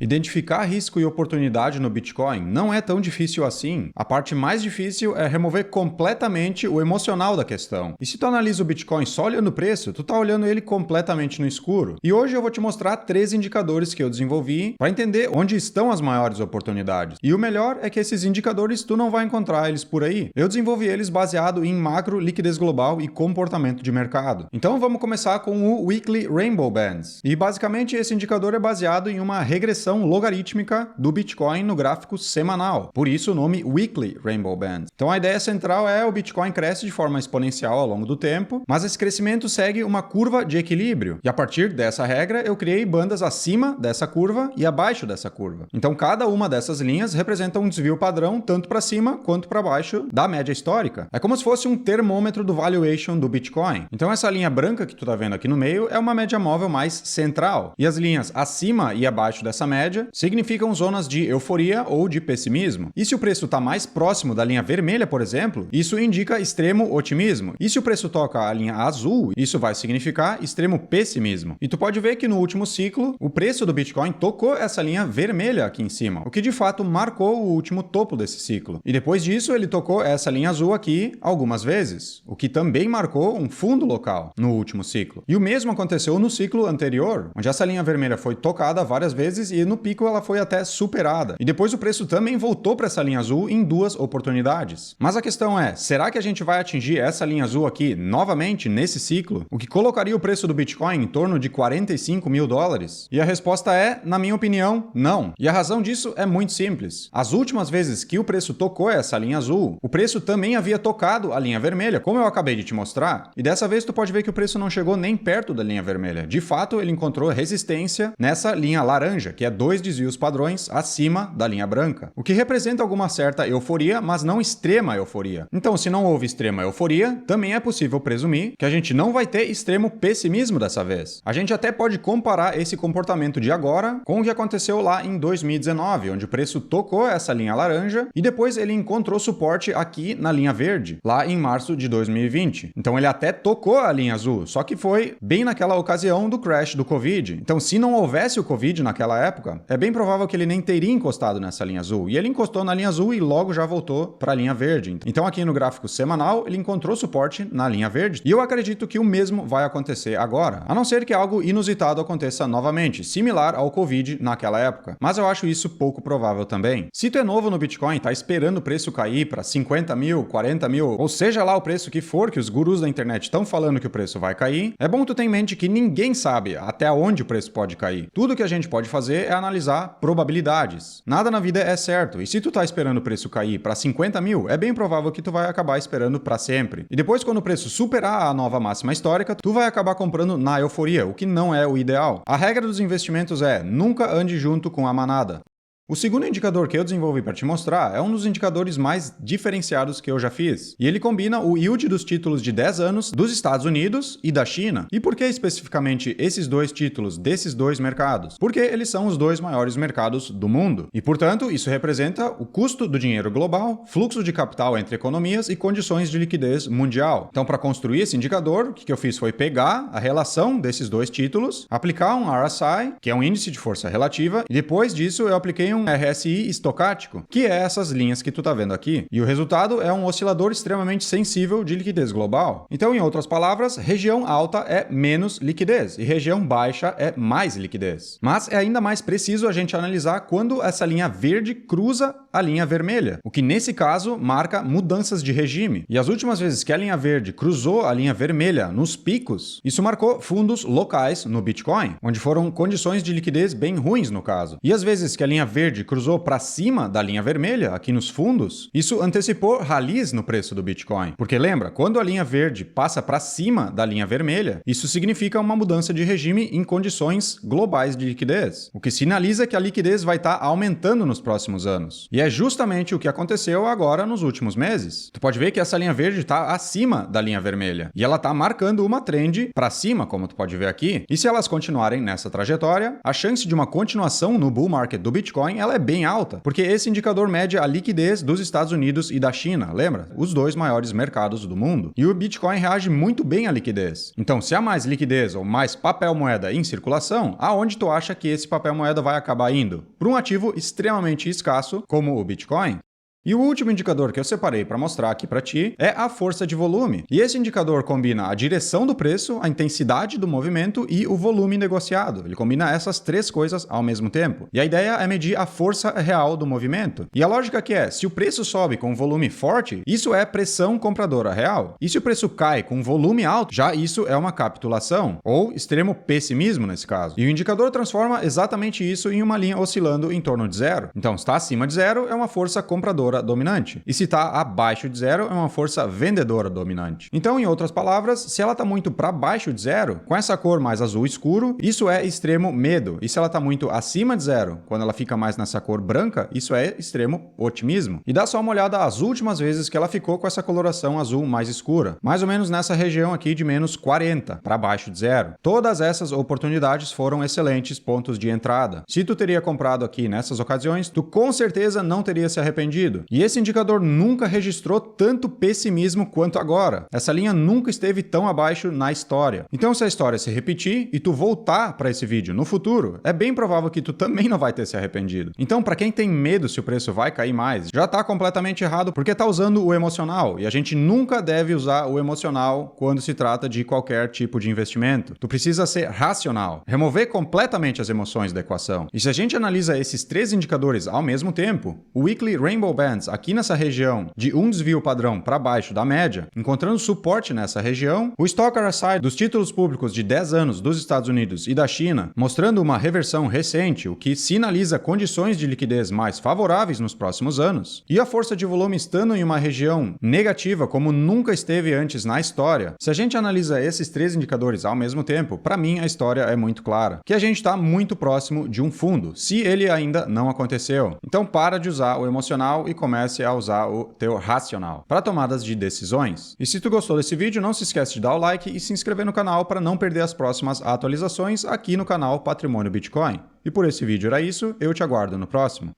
Identificar risco e oportunidade no Bitcoin não é tão difícil assim. A parte mais difícil é remover completamente o emocional da questão. E se tu analisa o Bitcoin só olhando o preço, tu tá olhando ele completamente no escuro. E hoje eu vou te mostrar 3 indicadores que eu desenvolvi para entender onde estão as maiores oportunidades. E o melhor é que esses indicadores tu não vai encontrar eles por aí. Eu desenvolvi eles baseado em macro, liquidez global e comportamento de mercado. Então vamos começar com o Weekly Rainbow Bands. E basicamente esse indicador é baseado em uma regressão logarítmica do Bitcoin no gráfico semanal. Por isso o nome Weekly Rainbow Band. Então a ideia central é o Bitcoin cresce de forma exponencial ao longo do tempo, mas esse crescimento segue uma curva de equilíbrio. E a partir dessa regra eu criei bandas acima dessa curva e abaixo dessa curva. Então cada uma dessas linhas representa um desvio padrão tanto para cima quanto para baixo da média histórica. É como se fosse um termômetro do valuation do Bitcoin. Então essa linha branca que tu tá vendo aqui no meio é uma média móvel mais central. E as linhas acima e abaixo dessa média significam zonas de euforia ou de pessimismo. E se o preço está mais próximo da linha vermelha, por exemplo, isso indica extremo otimismo. E se o preço toca a linha azul, isso vai significar extremo pessimismo. E tu pode ver que no último ciclo, o preço do Bitcoin tocou essa linha vermelha aqui em cima, o que de fato marcou o último topo desse ciclo. E depois disso, ele tocou essa linha azul aqui algumas vezes, o que também marcou um fundo local no último ciclo. E o mesmo aconteceu no ciclo anterior, onde essa linha vermelha foi tocada várias vezes e no pico ela foi até superada. E depois o preço também voltou para essa linha azul em 2 oportunidades. Mas a questão é, será que a gente vai atingir essa linha azul aqui novamente nesse ciclo? O que colocaria o preço do Bitcoin em torno de 45 mil dólares? E a resposta é, na minha opinião, não. E a razão disso é muito simples. As últimas vezes que o preço tocou essa linha azul, o preço também havia tocado a linha vermelha, como eu acabei de te mostrar. E dessa vez tu pode ver que o preço não chegou nem perto da linha vermelha. De fato, ele encontrou resistência nessa linha laranja, que é 2 desvios padrões acima da linha branca, o que representa alguma certa euforia, mas não extrema euforia. Então, se não houve extrema euforia, também é possível presumir que a gente não vai ter extremo pessimismo dessa vez. A gente até pode comparar esse comportamento de agora com o que aconteceu lá em 2019, onde o preço tocou essa linha laranja e depois ele encontrou suporte aqui na linha verde, lá em março de 2020. Então ele até tocou a linha azul, só que foi bem naquela ocasião do crash do Covid. Então, se não houvesse o Covid naquela época, é bem provável que ele nem teria encostado nessa linha azul. E ele encostou na linha azul e logo já voltou para a linha verde. Então aqui no gráfico semanal, ele encontrou suporte na linha verde. E eu acredito que o mesmo vai acontecer agora. A não ser que algo inusitado aconteça novamente, similar ao Covid naquela época. Mas eu acho isso pouco provável também. Se tu é novo no Bitcoin e tá esperando o preço cair para 50 mil, 40 mil, ou seja lá o preço que for que os gurus da internet estão falando que o preço vai cair, é bom tu ter em mente que ninguém sabe até onde o preço pode cair. Tudo que a gente pode fazer é analisar probabilidades. Nada na vida é certo, e se tu tá esperando o preço cair para 50 mil, é bem provável que tu vai acabar esperando para sempre. E depois, quando o preço superar a nova máxima histórica, tu vai acabar comprando na euforia, o que não é o ideal. A regra dos investimentos é nunca ande junto com a manada. O segundo indicador que eu desenvolvi para te mostrar é um dos indicadores mais diferenciados que eu já fiz. E ele combina o yield dos títulos de 10 anos dos Estados Unidos e da China. E por que especificamente esses dois títulos desses dois mercados? Porque eles são os 2 maiores mercados do mundo. E, portanto, isso representa o custo do dinheiro global, fluxo de capital entre economias e condições de liquidez mundial. Então, para construir esse indicador, o que eu fiz foi pegar a relação desses dois títulos, aplicar um RSI, que é um índice de força relativa, e depois disso eu apliquei um RSI estocástico, que é essas linhas que tu tá vendo aqui. E o resultado é um oscilador extremamente sensível de liquidez global. Então, em outras palavras, região alta é menos liquidez e região baixa é mais liquidez. Mas é ainda mais preciso a gente analisar quando essa linha verde cruza a linha vermelha, o que nesse caso marca mudanças de regime. E as últimas vezes que a linha verde cruzou a linha vermelha nos picos, isso marcou fundos locais no Bitcoin, onde foram condições de liquidez bem ruins no caso. E as vezes que a linha verde cruzou para cima da linha vermelha, aqui nos fundos, isso antecipou rallies no preço do Bitcoin. Porque lembra, quando a linha verde passa para cima da linha vermelha, isso significa uma mudança de regime em condições globais de liquidez, o que sinaliza que a liquidez vai estar aumentando nos próximos anos. E é justamente o que aconteceu agora nos últimos meses. Tu pode ver que essa linha verde está acima da linha vermelha, e ela está marcando uma trend para cima, como tu pode ver aqui, e se elas continuarem nessa trajetória, a chance de uma continuação no bull market do Bitcoin Bitcoin ela é bem alta, porque esse indicador mede a liquidez dos Estados Unidos e da China, lembra? Os dois maiores mercados do mundo. E o Bitcoin reage muito bem à liquidez. Então, se há mais liquidez ou mais papel moeda em circulação, aonde tu acha que esse papel moeda vai acabar indo? Para um ativo extremamente escasso, como o Bitcoin. E o último indicador que eu separei para mostrar aqui para ti é a força de volume. E esse indicador combina a direção do preço, a intensidade do movimento e o volume negociado. Ele combina essas três coisas ao mesmo tempo. E a ideia é medir a força real do movimento. E a lógica aqui é, se o preço sobe com um volume forte, isso é pressão compradora real. E se o preço cai com um volume alto, já isso é uma capitulação, ou extremo pessimismo nesse caso. E o indicador transforma exatamente isso em uma linha oscilando em torno de zero. Então, se está acima de zero, é uma força compradora dominante. E se está abaixo de zero, é uma força vendedora dominante. Então, em outras palavras, se ela está muito para baixo de zero, com essa cor mais azul escuro, isso é extremo medo. E se ela está muito acima de zero, quando ela fica mais nessa cor branca, isso é extremo otimismo. E dá só uma olhada às últimas vezes que ela ficou com essa coloração azul mais escura. Mais ou menos nessa região aqui de menos 40, para baixo de zero. Todas essas oportunidades foram excelentes pontos de entrada. Se tu teria comprado aqui nessas ocasiões, tu com certeza não teria se arrependido. E esse indicador nunca registrou tanto pessimismo quanto agora. Essa linha nunca esteve tão abaixo na história. Então, se a história se repetir e tu voltar para esse vídeo no futuro, é bem provável que tu também não vai ter se arrependido. Então, para quem tem medo se o preço vai cair mais, já tá completamente errado porque tá usando o emocional. E a gente nunca deve usar o emocional quando se trata de qualquer tipo de investimento. Tu precisa ser racional, remover completamente as emoções da equação. E se a gente analisa esses três indicadores ao mesmo tempo, o Weekly Rainbow Bands aqui nessa região de um desvio padrão para baixo da média, encontrando suporte nessa região, o Stock RSI dos títulos públicos de 10 anos dos Estados Unidos e da China, mostrando uma reversão recente, o que sinaliza condições de liquidez mais favoráveis nos próximos anos, e a força de volume estando em uma região negativa como nunca esteve antes na história. Se a gente analisa esses três indicadores ao mesmo tempo, para mim a história é muito clara, que a gente está muito próximo de um fundo, se ele ainda não aconteceu. Então para de usar o emocional e comece a usar o teu racional para tomadas de decisões. E se tu gostou desse vídeo, não se esquece de dar o like e se inscrever no canal para não perder as próximas atualizações aqui no canal Patrimônio Bitcoin. E por esse vídeo era isso, eu te aguardo no próximo.